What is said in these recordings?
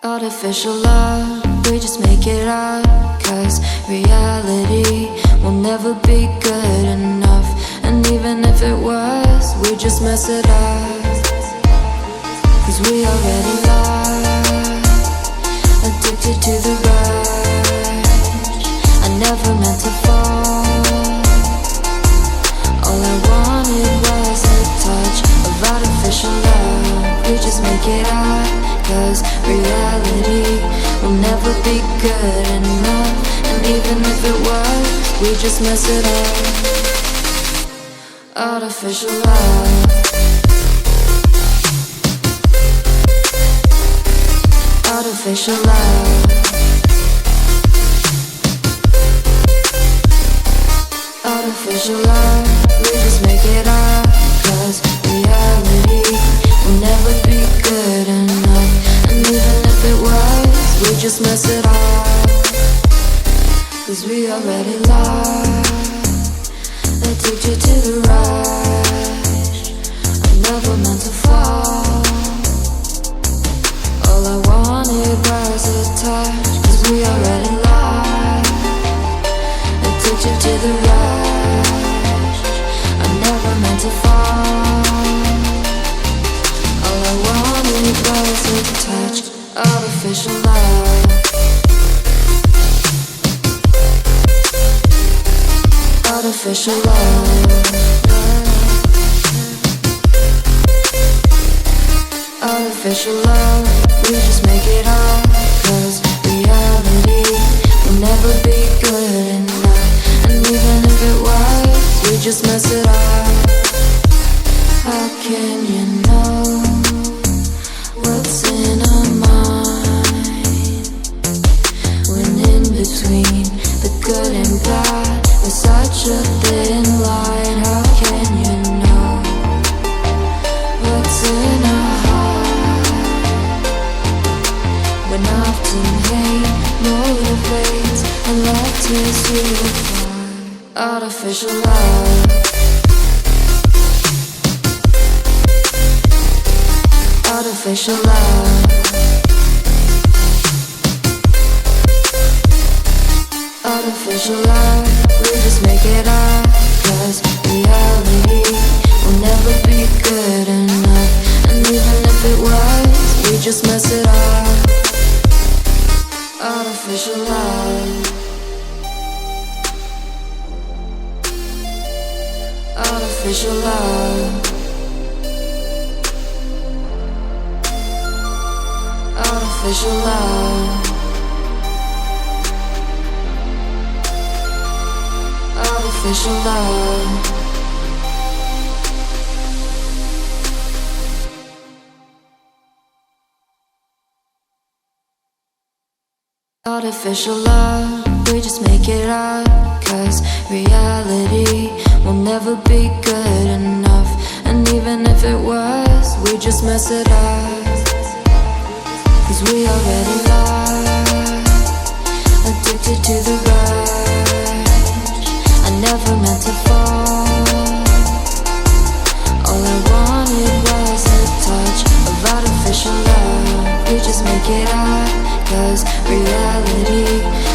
Artificial love, we just make it up, 'cause reality will never be good enough. And even if it was, we just mess it up, 'cause we already lost, addicted to the rush. I never meant to fall. All I wanted was a touch of artificial love. We just make it up, 'cause reality will never be good enough. And even if it was, we just mess it up. Artificial love. Artificial love. Artificial love. We just make it up, 'cause reality will never be good enough. And even if it was, we just mess it up, 'cause we already lost, addicted to the rush. I never meant to fall. All I wanted was a touch, 'cause we already lost, addicted to the rush. I never meant to fall. All I wanted was a touch. Artificial love. Artificial love. Artificial love. We just make it up, 'cause reality will never be good enough. And even if it was, we just mess it up. How can you know what's in our mind, when in between the good and bad there's such a thin line? How can you know what's in our heart, when often hate motivates and love tears you apart? Artificial love. Artificial love. Artificial love. We just make it up, 'cause reality will never be good enough. And even if it was, we just mess it up. Artificial love. Artificial love. Artificial love. Artificial love. Artificial love, we just make it up, 'cause reality will never be good enough. And even if it was, we just mess it up, 'cause we already lost, addicted to the rush. I never meant to fall. All I wanted was a touch of artificial love. We just make it up, 'cause reality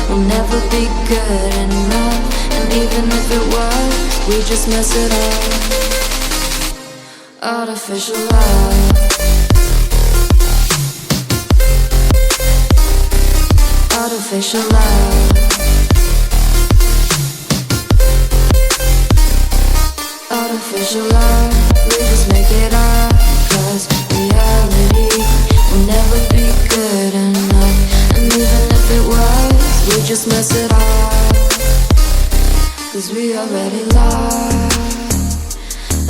will never be good enough. And even if it was, we just mess it up. Artificial love. Artificial love. Artificial love. We just make it up, 'cause reality will never be good enough. And even if it was, we just mess it up, 'cause we already lost,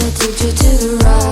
addicted to the rush.